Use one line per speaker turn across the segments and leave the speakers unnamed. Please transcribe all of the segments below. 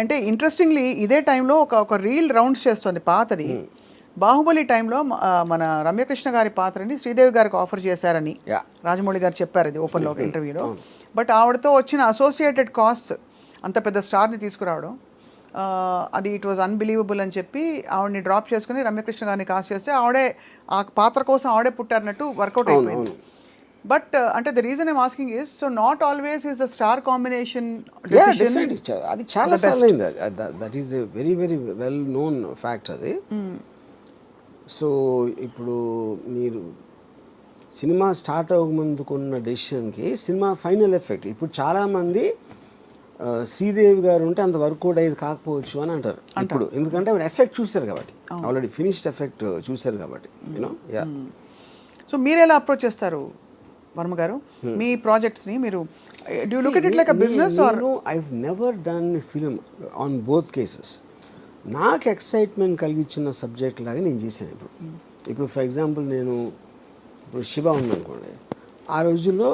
అంటే ఇంట్రెస్టింగ్లీ ఇదే టైంలో ఒక రీల్ రౌండ్స్ చేస్తుంది పాతది. బాహుబలి టైంలో మన రమ్యకృష్ణ గారి పాత్రని శ్రీదేవి గారికి ఆఫర్ చేశారని రాజమౌళి గారు చెప్పారు ఇది ఓపెన్లో ఒక ఇంటర్వ్యూలో. బట్ ఆవిడతో వచ్చిన అసోసియేటెడ్ కాస్ట్ అంత పెద్ద స్టార్ని తీసుకురావడం అది ఇట్ వాజ్ అన్బిలీవబుల్ అని చెప్పి ఆవిడని డ్రాప్ చేసుకుని రమ్యకృష్ణ గారిని కాస్ట్ చేస్తే ఆవిడే ఆ పాత్ర కోసం ఆవిడే పుట్టారన్నట్టు వర్కౌట్ అయిపోయింది. బట్ అంటే the reason I'm asking is so not always is the star combination decision.
అది చాలా సార్లు అయింది. That is a very very well known fact అది. సో ఇప్పుడు మీరు సినిమా స్టార్ట్ అవ్వకముందుకున్న డెసిషన్కి సినిమా ఫైనల్ ఎఫెక్ట్ ఇప్పుడు చాలామంది శ్రీదేవి గారు ఉంటే అంత వర్కౌట్ అయ్యేది కాకపోవచ్చు అని అంటారు ఇప్పుడు. ఎందుకంటే ఎఫెక్ట్ చూశారు కాబట్టి, ఆల్రెడీ ఫినిష్డ్ ఎఫెక్ట్ చూశారు కాబట్టి యూనో. యా.
సో మీరు ఎలా అప్రోచ్ చేస్తారు వర్మ గారు మీ ప్రాజెక్ట్స్ని? మీరు do look at it like a business are?
I have never done film on both cases. నాకు ఎక్సైట్మెంట్ కలిగించిన సబ్జెక్ట్ లాగా నేను చేశాను. ఇప్పుడు ఫర్ ఎగ్జాంపుల్ నేను ఇప్పుడు శివ ఉందనుకోండి, ఆ రోజుల్లో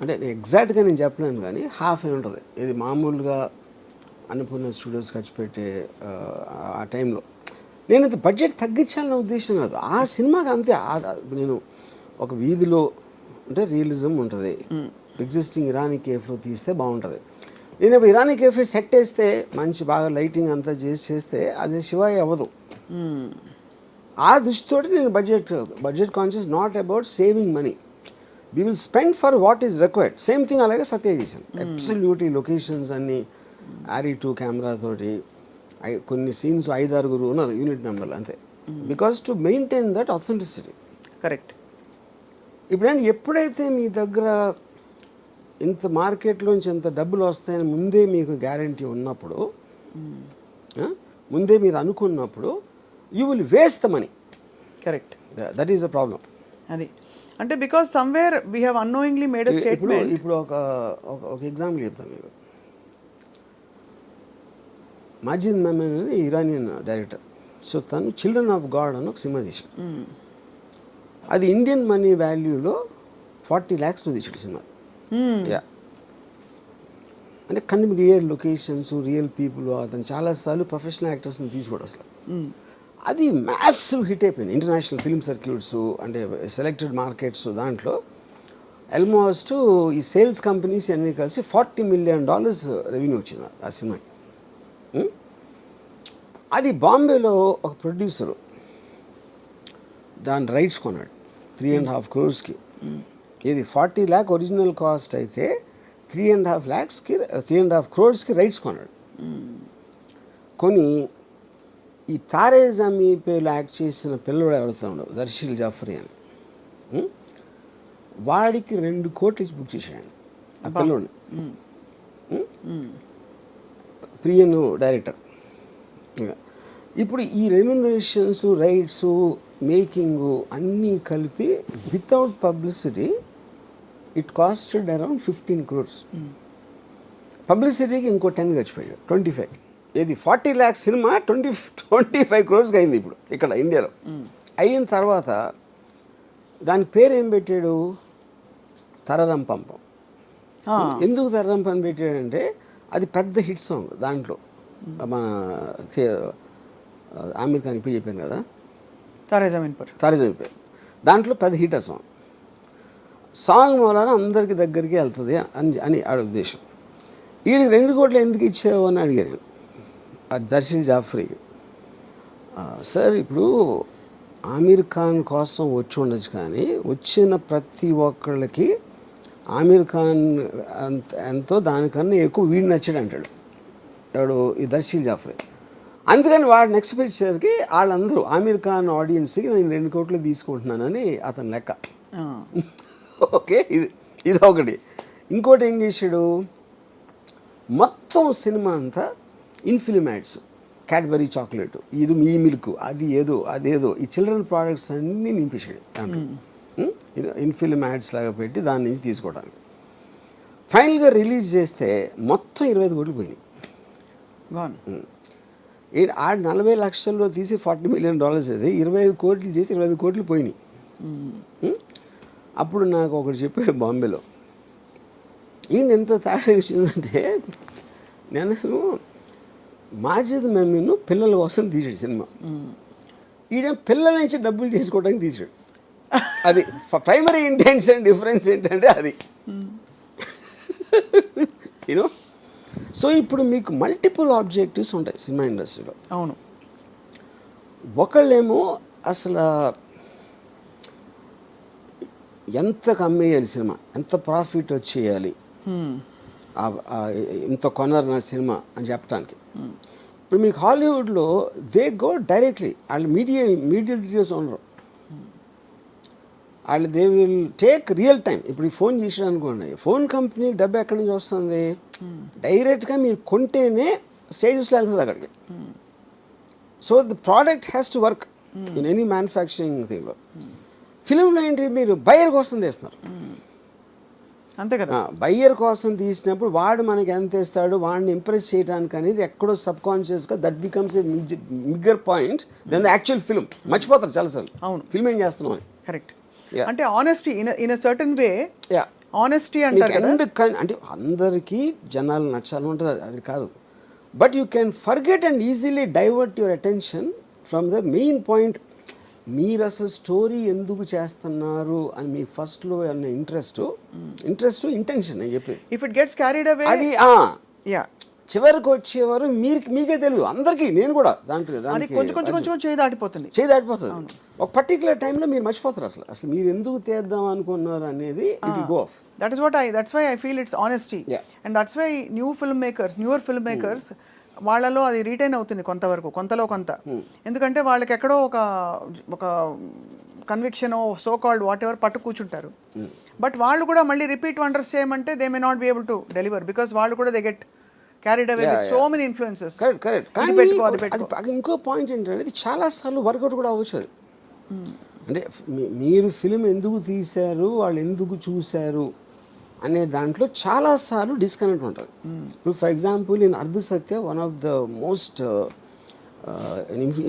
అంటే ఎగ్జాక్ట్గా నేను చెప్పలేను కానీ హాఫ్ అయి ఉంటుంది. ఇది మామూలుగా అన్నపూర్ణ స్టూడియోస్ ఖర్చు పెట్టే ఆ టైంలో నేను బడ్జెట్ తగ్గించాలన్న ఉద్దేశం కాదు. ఆ సినిమాకి అంతే. నేను ఒక వీధిలో అంటే రియలిజం ఉంటుంది, ఎగ్జిస్టింగ్ ఇరానీ కేఫ్లో తీస్తే బాగుంటుంది. నేను ఇప్పుడు ఇరానీ కేఫే సెట్ వేస్తే మంచి బాగా లైటింగ్ అంతా చేస్తే అది శివాయి అవ్వదు. ఆ దృష్టితోటి నేను budget conscious, not about saving money. We will spend for what is required. Same thing అలాగే సత్య చేశాను. అబ్సల్యూట్లీ లొకేషన్స్ అన్నీ RE2 కెమెరాతోటి కొన్ని సీన్స్ 5-6 ఉన్నారు యూనిట్ మెంబర్లు అంతే. Because to maintain that authenticity.
Correct.
ఇప్పుడంటే ఎప్పుడైతే మీ దగ్గర ఇంత మార్కెట్లోంచి ఎంత డబ్బులు వస్తాయని ముందే మీకు గ్యారంటీ ఉన్నప్పుడు, ముందే మీరు అనుకున్నప్పుడు you will waste the money.
Correct.
That is a problem.
అది అంటే because somewhere we have annoyingly made a statement.
ఇప్పుడు ఒక ఎగ్జాంపుల్ చెప్తాను మీకు. మాజిద్ మెమన్ అని ఇరానియన్ డైరెక్టర్. సో తను చిల్డ్రన్ ఆఫ్ గాడ్ అని ఒక సినిమా తీశాడు. అది ఇండియన్ మనీ వాల్యూలో 40 lakhs తీసాడు సినిమా. యా. అంటే కొన్ని రియల్ లొకేషన్స్, రియల్ పీపుల్, అతను చాలాసార్లు ప్రొఫెషనల్ యాక్టర్స్ని తీసుకోడు అసలు. అది మ్యాసివ్ హిట్ అయిపోయింది ఇంటర్నేషనల్ ఫిల్మ్ సర్క్యూట్స్, అంటే సెలెక్టెడ్ మార్కెట్స్. దాంట్లో ఆల్మోస్ట్ ఈ సేల్స్ కంపెనీస్ అన్నీ కలిసి $40 million రెవెన్యూ వచ్చింది ఆ సినిమాకి. అది బాంబేలో ఒక ప్రొడ్యూసరు దాని రైట్స్ కొన్నాడు 3.5 crores. ఇది 40 lakh ఒరిజినల్ కాస్ట్ అయితే 3.5 crores రైట్స్ కొన్నాడు. కొని ఈ తారే జమీ పేలో యాక్ట్ చేసిన పిల్లడు ఎవరుతాడు దర్శిల్ జాఫరీ అని, వాడికి 2 కోట్లు బుక్ చేశాడు ఆ పిల్లోడిని. ప్రియను డైరెక్టర్. ఇప్పుడు ఈ రెమ్యునరేషన్స్, రైట్స్, మేకింగ్ అన్నీ కలిపి without publicity it costed around 15 crores. పబ్లిసిటీకి ఇంకో 10 ఖర్చుపోయాడు, 25. ఇది 40 lakhs సినిమా 25 crores అయింది ఇప్పుడు ఇక్కడ ఇండియాలో. అయిన తర్వాత దాని పేరు ఏం పెట్టాడు? తరరం పంపం. ఎందుకు తరరం పంపం పెట్టాడంటే అది పెద్ద హిట్ సాంగ్. దాంట్లో మన ఆమిర్ ఖాన్ ఇప్పుడు చెప్పాను కదా, తారే జమీన్ పర్. దాంట్లో పెద్ద హిట్ ఆ సాంగ్ మూలాన అందరికి దగ్గరికి వెళ్తుంది అని ఆడ ఉద్దేశం. వీడికి 2 కోట్లు ఎందుకు ఇచ్చావు అని అడిగాను దర్శిల్ జాఫ్రీకి. సార్ ఇప్పుడు ఆమిర్ ఖాన్ కోసం వచ్చి ఉండొచ్చు, కానీ వచ్చిన ప్రతి ఒక్కళ్ళకి ఆమిర్ ఖాన్ ఎంతో దానికన్నా ఎక్కువ వీడు నచ్చాడు అంటాడు వాడు ఈ దర్శిల్ జాఫ్రీ. అందుకని వాడు నెక్స్ట్ పిక్చర్కి వాళ్ళందరూ ఆమిర్ ఖాన్ ఆడియన్స్కి నేను 2 కోట్లు తీసుకుంటున్నానని అతని లెక్క. ఓకే, ఇది ఒకటి. ఇంకోటి ఏం చేశాడు, మొత్తం సినిమా అంతా ఇన్ఫిల్మ్ యాడ్స్, క్యాడ్బరీ చాక్లెట్, ఇది మీ మిల్క్, అదేదో ఈ చిల్డ్రన్ ప్రోడక్ట్స్ అన్నీ నింపేశాడు దాంట్లో. ఇన్ఫిల్మ్ యాడ్స్ లాగా పెట్టి దాని నుంచి తీసుకోవడానికి. ఫైనల్గా రిలీజ్ చేస్తే మొత్తం 25 కోట్లు పోయినాయి. ఆ 40 లక్షల్లో తీసి $40 million అది 25 కోట్లు చేసి 25 కోట్లు పోయినాయి. అప్పుడు నాకు ఒకటి చెప్పాడు బాంబేలో, ఈయన ఎంత తేడా వచ్చిందంటే, నేను మాజిద్ మమ్మీను పిల్లల కోసం తీసాడు సినిమా. ఈయన పిల్లల నుంచి డబ్బులు చేసుకోవడానికి తీసాడు. అది ప్రైమరీ ఇంటెన్షన్ డిఫరెన్స్ ఏంటంటే అది యూనో. సో ఇప్పుడు మీకు మల్టిపుల్ ఆబ్జెక్టివ్స్ ఉంటాయి సినిమా ఇండస్ట్రీలో.
అవును.
ఒకళ్ళేమో అసలు ఎంత కమ్మేయాలి సినిమా, ఎంత ప్రాఫిట్ వచ్చేయాలి, ఇంత కొనరు నా సినిమా అని చెప్పడానికి. ఇప్పుడు మీకు హాలీవుడ్లో దే గో డైరెక్ట్లీ, వాళ్ళు మీడియా డీటెయిల్స్ ఉండరు, వాళ్ళు they will take real time. ఇప్పుడు ఈ ఫోన్ చేసాడు అనుకోండి, ఫోన్ కంపెనీ డబ్బు ఎక్కడి నుంచి వస్తుంది, డైరెక్ట్గా మీరు కొంటేనే స్టేజెస్లో వెళ్తుంది అక్కడికి. So the product has to work in any manufacturing థింగ్లో. ఫిలింలో ఏంటి, మీరు బయ్యర్ కోసం తీస్తున్నారు
అంతే కదా.
బయ్యర్ కోసం తీసినప్పుడు వాడు మనకి ఎంత ఇస్తాడు, వాడిని ఇంప్రెస్ చేయడానికి అనేది ఎక్కడో సబ్ కాన్షియస్గా that becomes a bigger point then the actual film. మర్చిపోతారు చాలాసార్లు
అవును
ఫిల్మ్ ఏం చేస్తున్నాం అని.
కరెక్ట్. అంటే honesty in a certain way,
yeah
honesty అంటారు కదా.
అంటే అందరికీ జనాలు నచ్చాలని ఉంటుంది, అది కాదు. But you can forget and easily divert your attention from the main point. మీరు అసలు స్టోరీ ఎందుకు చేస్తున్నారు అని మీకు ఫస్ట్లో అన్న ఇంట్రెస్ట్ ఇంటెన్షన్ అని చెప్పి,
if it gets carried away
అది
యా
చివరికి వచ్చేవారు మీకే తెలియదు, అందరికీ. నేను కూడా దాంట్లో
కొంచెం చేయి దాటిపోతుంది.
ఒక పర్టికులర్ టైంలో మీరు మర్చిపోతారు అసలు మీరు ఎందుకు తీద్దాం అనుకున్నారు అనేది. It will go off.
That's why I feel it's honesty. And that's why newer film makers వాళ్ళలో అది రీటైన్ అవుతుంది కొంతవరకు, కొంతలో కొంత. ఎందుకంటే వాళ్ళకి ఎక్కడో ఒక conviction, so called what ever పట్టు కూర్చుంటారు. బట్ వాళ్ళు కూడా మళ్ళీ రిపీట్ వండర్స్ చేయమంటే they may not be able to deliver, because వాళ్ళు కూడా they get carried away with so many influences.
Correct. కానీ ఇంకో పాయింట్ ఏంటంటే ఇది చాలాసార్లు వర్కౌట్ కూడా అవ్వచ్చు. అంటే మీరు ఫిలిం ఎందుకు తీశారు, వాళ్ళు ఎందుకు చూశారు అనే దాంట్లో చాలాసార్లు డిస్కనెక్ట్ ఉంటుంది. ఇప్పుడు for example in Ardh Satya, one of the most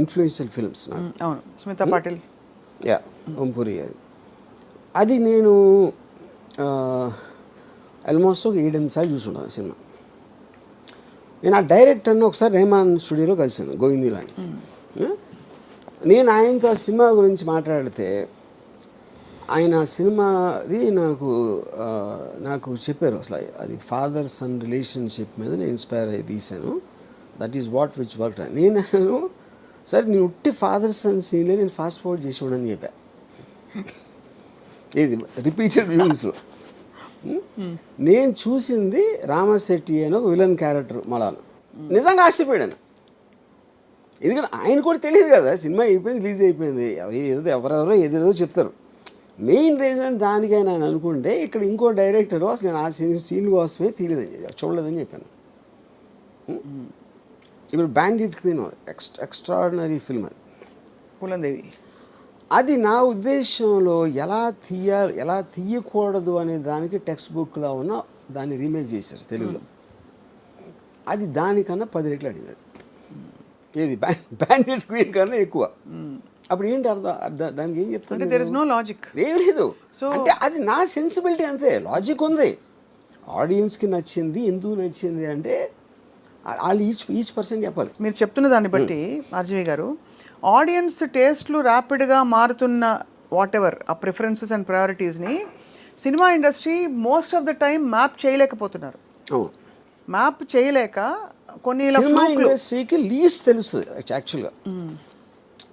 influential films.
అవును, స్మితా పాటిల్.
యా, ఓంపురి. అది నేను ఆల్మోస్ట్ ఒక 7-8 సార్లు చూసుంటాను సినిమా. నేను ఆ డైరెక్టర్ని ఒకసారి రెహమాన్ స్టూడియోలో కలిసాను, గోవిందీలాని. నేను ఆయనతో ఆ సినిమా గురించి మాట్లాడితే ఆయన సినిమాది నాకు చెప్పారు అసలు అది ఫాదర్ సన్ రిలేషన్షిప్ మీద నేను ఇన్స్పైర్ అయ్యి తీశాను, that is what which work. నేను అన్నాను, సరే నేను ఉట్టి ఫాదర్ సన్ సీన్లే నేను ఫాస్ట్ ఫార్వర్డ్ చేసి ఉండని చెప్పా. ఇది రిపీటెడ్ వ్యూస్లో. నేను చూసింది రామశెట్టి అని ఒక విలన్ క్యారెక్టర్ మలాను. నిజంగా ఆశ్చర్యపోయాను, ఎందుకంటే ఆయన కూడా తెలియదు కదా, సినిమా అయిపోయింది, రిలీజ్ అయిపోయింది, ఎవరెవరో ఏదేదో చెప్తారు. మెయిన్ రీజన్ దానికైనా నేను అనుకుంటే ఇక్కడ ఇంకో డైరెక్టర్ అసలు నేను ఆ సీన్ కోసమే చూడలేదని చెప్పాను. ఇప్పుడు బ్యాండిట్ క్వీన్ ఎక్స్ట్రాడినరీ ఫిల్మ్ అది,
పూలందేవి.
అది నా ఉద్దేశంలో ఎలా తీయకూడదు అనే దానికి టెక్స్ట్ బుక్లో ఉన్న దాన్ని రీమేక్ చేశారు తెలుగులో. అది దానికన్నా 10 రెట్లు అడిగింది. ఏది బ్యాండిట్ క్వీన్ కన్నా ఎక్కువ. అప్పుడు ఏంటి అర్థం, దానికి ఏం చెప్తాను,
దేర్ ఇస్ నో లాజిక్,
ఏం లేదు. అంటే అది నా సెన్సిబిలిటీ అంతే, లాజిక్ ఉంది. ఆడియన్స్కి నచ్చింది, ఎందుకు నచ్చింది అంటే వాళ్ళు ఈచ్ పర్సన్ చెప్పాలి.
మీరు చెప్తున్న దాన్ని బట్టి ఆర్జీవి గారు, ఆడియన్స్ టేస్ట్లు ర్యాపిడ్గా మారుతున్న వాట్ ఎవర్ ఆ ప్రిఫరెన్సెస్ అండ్ ప్రయారిటీస్ని cinema industry most of the time map చేయలేకపోతున్నారు. మ్యాప్ చేయలేక కొన్ని
సినిమా ఇండస్ట్రీకి లీస్ట్ తెలుస్తుంది యాక్చువల్గా,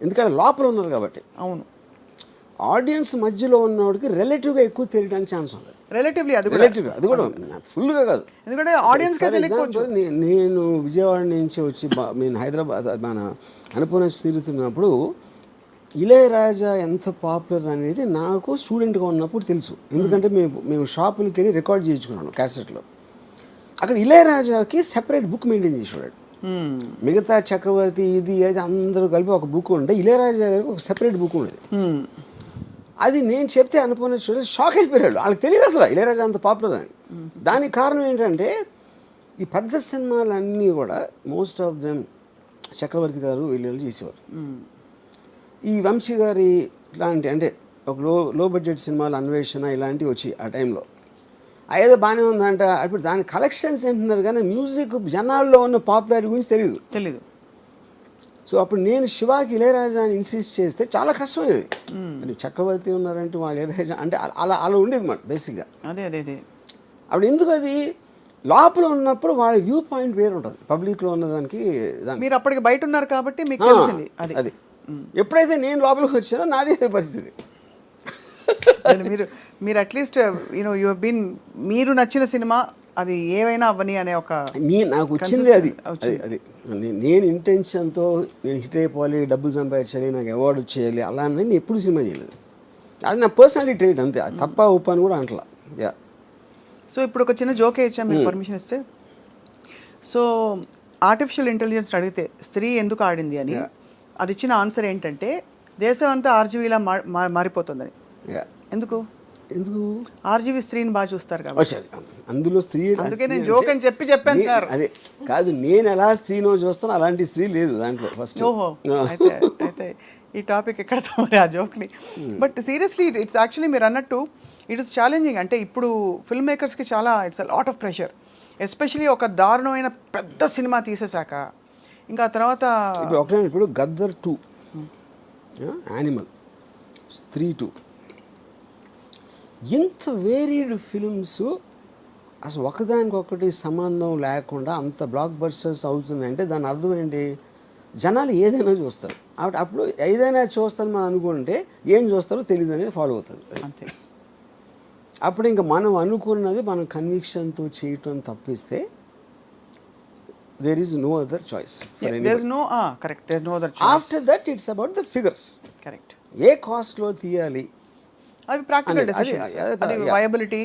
ఎందుకంటే లోపల ఉన్నారు కాబట్టి.
అవును,
ఆడియన్స్ మధ్యలో ఉన్నవాడికి రిలేటివ్గా ఎక్కువ తెలియడానికి ఛాన్స్ ఉంది.
రిలేటివ్లీ అది
కూడా ఫుల్గా కాదు,
ఎందుకంటే ఆడియన్స్
నేను విజయవాడ నుంచి వచ్చి నేను హైదరాబాద్ మన అనుపూర్ణ తిరుగుతున్నప్పుడు ఇళయరాజా ఎంత పాపులర్ అనేది నాకు స్టూడెంట్గా ఉన్నప్పుడు తెలుసు. ఎందుకంటే మేము షాపులకి వెళ్ళి రికార్డ్ చేయించుకున్నాను క్యాసెట్లో. అక్కడ ఇళయరాజాకి సెపరేట్ బుక్ మెయింటైన్ చేసేవాడు. మిగతా చక్రవర్తి ఇది అది అందరూ కలిపి ఒక బుక్ ఉంటే ఇళయరాజా గారికి ఒక సెపరేట్ బుక్ ఉండేది. అది నేను చెప్తే అనుకున్న స్టూడెంట్స్ షాక్ అయిపోయాడు, వాళ్ళకి తెలియదు అసలు ఇళయరాజా అంత పాపులర్ అని. దానికి కారణం ఏంటంటే ఈ పెద్ద సినిమాలన్నీ కూడా మోస్ట్ ఆఫ్ దెమ్ చక్రవర్తి గారు వీళ్ళు చేసేవారు. ఈ వంశీ గారి ఇలాంటి అంటే ఒక లో బడ్జెట్ సినిమాలు అన్వేషణ ఇలాంటివి వచ్చి ఆ టైంలో అదేదో బాగానే ఉందంట. అప్పుడు దాని కలెక్షన్స్ ఏంటున్నారు కానీ మ్యూజిక్ జనాల్లో ఉన్న పాపులారిటీ గురించి
తెలీదు.
సో అప్పుడు నేను శివాకి ఇళయరాజా అని ఇన్సిస్ట్ చేస్తే చాలా కష్టమయ్యేది. అంటే చక్రవర్తి ఉన్నారంటే వాళ్ళు ఇళయరాజా అంటే అలా ఉండేది మాట బేసిక్గా.
అదే
అప్పుడు ఎందుకు అది లోపల ఉన్నప్పుడు వాళ్ళ వ్యూ పాయింట్ వేరు ఉంటుంది, పబ్లిక్లో ఉన్నదానికి
మీరు అప్పటికి బయట ఉన్నారు కాబట్టి మీకు తెలిసింది
అది. ఎప్పుడైతే నేను లోపలికి వచ్చానో నాది అదే పరిస్థితి.
మీరు అట్లీస్ట్ యూనో యు బీన్ మీరు నచ్చిన సినిమా అది ఏవైనా అవ్వని అనే ఒక
నాకు వచ్చింది అది. నేను ఇంటెన్షన్తో నేను హిట్ అయిపోవాలి, డబ్బులు సంపాదించాలి, నాకు అవార్డు వచ్చేయాలి అలా అని నేను ఎప్పుడు సినిమా చేయలేదు. అది నా పర్సనాలిటీ ట్రేట్ అంతే, అది తప్ప ఒప్పని కూడా అంటలా. యా.
సో ఇప్పుడు ఒక చిన్న జోకే ఇచ్చా మీరు పర్మిషన్ ఇస్తే. సో ఆర్టిఫిషియల్ ఇంటెలిజెన్స్ అడిగితే స్త్రీ ఎందుకు ఆడింది అని అది ఇచ్చిన ఆన్సర్ ఏంటంటే దేశం అంతా ఆర్జీవీలా మారిపోతుందని. ఎందుకు ఆర్జీవీ స్త్రీని బాగా చూస్తారు కాబట్టి.
అందులో స్త్రీ
అందుకే నేను జోక్ అని చెప్పాను సార్.
అదే కాదు, నేను ఎలా స్త్రీనో చూస్తాను అలాంటి స్త్రీ లేదు దాంట్లో ఫస్ట్.
ఓహో అయితే ఈ టాపిక్ ఎక్కడతో మరి ఆ జోక్ని. బట్ సీరియస్లీ ఇట్స్ యాక్చువల్లీ మీరు అన్నట్టు ఇట్ ఇస్ ఛాలెంజింగ్. అంటే ఇప్పుడు ఫిల్మ్ మేకర్స్కి చాలా it's a lot of pressure, especially ఒక దారుణమైన పెద్ద సినిమా తీసేశాక ఇంకా తర్వాత
ఇప్పుడు గద్దర్ 2, యానిమల్, స్త్రీ 2, ఇంత వేరీడ్ ఫిల్మ్స్ అసలు ఒకదానికొకటి సంబంధం లేకుండా అంత బ్లాక్ బస్టర్స్ అవుతున్నాయంటే దాని అర్థం ఏంటి? జనాలు ఏదైనా చూస్తారు. అప్పుడు ఏదైనా చూస్తారని మనం అనుకుంటే ఏం చూస్తారో తెలియదు అనేది ఫాలో అవుతుంది. అప్పుడు ఇంకా మనం అనుకున్నది మనం కన్విక్షన్తో చేయటం తప్పిస్తే there is no other choice for anybody.
There's no other choice.
After that it's about the figures.
Correct.
ఏ కాస్ట్లో తీయాలి,
అవి ప్రాక్టికల్ డెసిషన్స్, అది viability,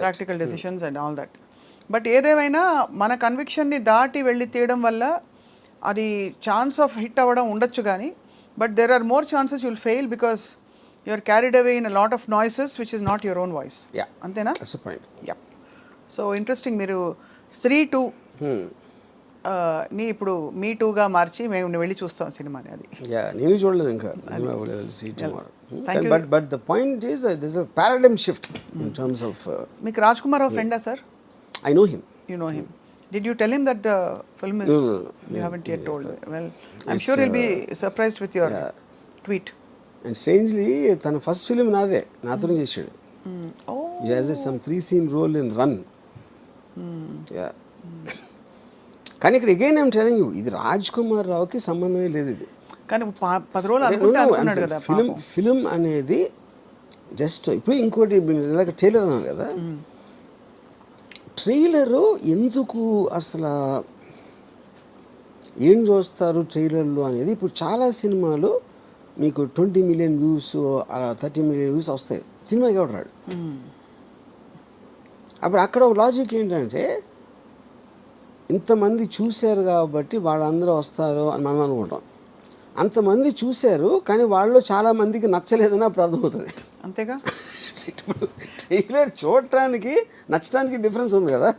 practical decisions and all that. But ఏదేమైనా మన కన్విక్షన్ని దాటి వెళ్ళి తీయడం వల్ల అది ఛాన్స్ ఆఫ్ హిట్ అవ్వడం ఉండొచ్చు కానీ but there are more chances you'll fail because you are carried away in a lot of noises which is not your own voice. అంతేనా? So interesting. మీరు స్త్రీ 2 ని ఇప్పుడు మీ 2గా మార్చి మేము వెళ్ళి చూస్తాం సినిమాని. అది
నేను చూడలేదు ఇంకా. But the point is there is a paradigm shift in terms of.
మీకు రాజ్ కుమార్ రావు ఫ్రెండా sir?
I know him.
You know him. Did you tell him that the film is? No. You haven't yet told. Well, I'm sure he'll be surprised with your tweet.
And strangely, tana first film naade nathone chesadu.
Oh.
He has some 3-scene role in Run. Yeah. కానీ ఇక్కడ again I'm telling you, ఇది రాజ్ కుమార్ రావుకి సంబంధమే లేదు. ఇది
కానీ 10 రోజులు అనుకున్నాడు కదా
ఫిలిం అనేది. జస్ట్ ఇప్పుడు ఇంకోటి ఇలాగ ట్రైలర్ అన్నారు కదా, ట్రైలరు ఎందుకు అసలు ఏం చూస్తారు ట్రైలర్లు అనేది. ఇప్పుడు చాలా సినిమాలు మీకు 20 million వ్యూస్ అలా 30 million వ్యూస్ వస్తాయి, సినిమాకి ఎవడు రాడు. అప్పుడు అక్కడ ఒక లాజిక్ ఏంటంటే ఇంతమంది చూశారు కాబట్టి వాళ్ళందరూ వస్తారు అని మనం అనుకుంటాం. అంతమంది చూశారు కానీ వాళ్ళు చాలామందికి నచ్చలేదని అప్పుడు అర్థమవుతుంది.
అంతేగా.
ఇప్పుడు ట్రైలర్ చూడటానికి నచ్చడానికి డిఫరెన్స్ ఉంది కదా.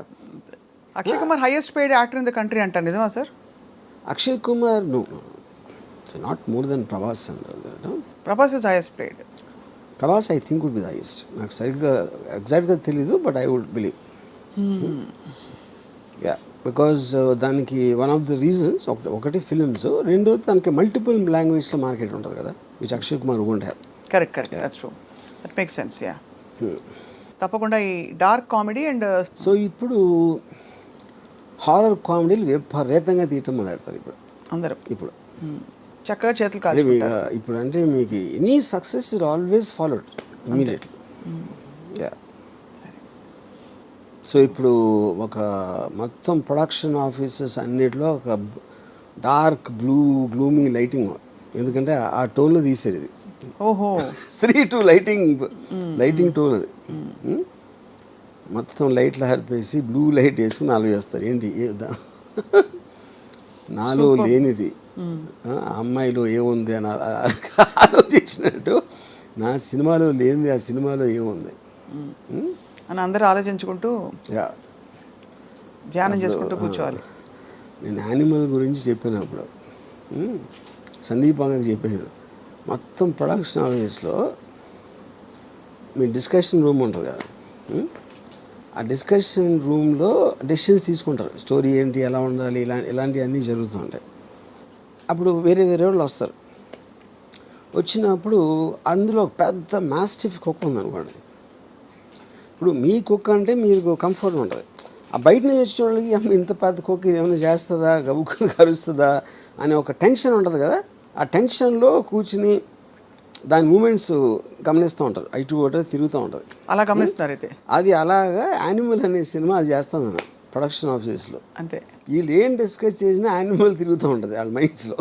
Akshay Kumar highest paid actor in the country అంటారు, నిజమా sir?
Akshay Kumar no, it's not more than Prabhas.
Prabhas is highest paid.
Prabhas I think would be the highest. నాకు సరిగ్గా ఎగ్జాక్ట్గా తెలీదు but I would believe. Yeah, because దానికి వన్ ఆఫ్ ద రీజన్స్ ఒకటి films, రెండోది దానికి మల్టిపుల్ లాంగ్వేజ్లో మార్కెట్ ఉంటుంది కదా, which Akshay Kumar won't have.
Correct, that's true, that makes sense. Yeah, తప్పకుండా ఈ డార్క్ కామెడీ అండ్
సో ఇప్పుడు హారర్ కామెడీలు విపరీతంగా తీయటం మొదలెడతారు ఇప్పుడు అందరూ. ఇప్పుడు
చక్కగా చేతులు కాదు
ఇప్పుడు. అంటే మీకు any success is always followed immediately. Yeah, so ఇప్పుడు ఒక మొత్తం ప్రొడక్షన్ ఆఫీసెస్ అన్నిటిలో ఒక డార్క్ గ్లూమీ లైటింగ్, ఎందుకంటే ఆ టోన్లో తీసేది ఇది.
ఓహో,
స్త్రీ 2 లైటింగ్ టోన్ అది. మొత్తం లైట్లు హరిపేసి బ్లూ లైట్ వేసుకుని నాలుగు వేస్తారు. ఏంటి నాలో లేనిది అమ్మాయిలో ఏముంది అని ఆలోచించినట్టు నా సినిమాలో లేనిది ఆ సినిమాలో ఏముంది
అని అందరూ ఆలోచించుకుంటూ ధ్యానం చేసుకుంటూ కూర్చోవాలి.
నేను యానిమల్ గురించి చెప్పినప్పుడు సందీప్ అంగకి చెప్పాను, మొత్తం ప్రొడక్షన్ ఆఫీస్లో మీ డిస్కషన్ రూమ్ ఉంటుంది కదా, ఆ డిస్కషన్ రూమ్లో డెసిషన్స్ తీసుకుంటారు, స్టోరీ ఏంటి, ఎలా ఉండాలి, ఇలాంటివన్నీ జరుగుతూ ఉంటాయి. అప్పుడు వేరే వేరే వాళ్ళు వస్తారు. వచ్చినప్పుడు అందులో పెద్ద మాస్టిఫ్ కుక్క ఉందనుకోండి. ఇప్పుడు మీ కుక్క అంటే మీకు కంఫర్ట్ ఉంటుంది. ఆ బయట నుంచి వచ్చిన వాళ్ళకి అమ్మ ఇంత పెద్ద కుక్క ఏమైనా చేస్తుందా, గబుక్కుని కరుస్తుందా అనే ఒక టెన్షన్ ఉంటుంది కదా. ఆ టెన్షన్లో కూర్చుని దాని మూమెంట్స్ గమనిస్తూ ఉంటారు, ఇటు ఒకటి తిరుగుతూ ఉంటుంది.
అలా గమనిస్తున్నారు అయితే.
అది అలాగా యానిమల్ అనే సినిమా అది చేస్తాను నేను ప్రొడక్షన్ ఆఫీస్లో.
అంతే.
వీళ్ళు ఏం డిస్కస్ చేసినా యానిమల్ తిరుగుతూ ఉంటుంది వాళ్ళ మైండ్స్లో.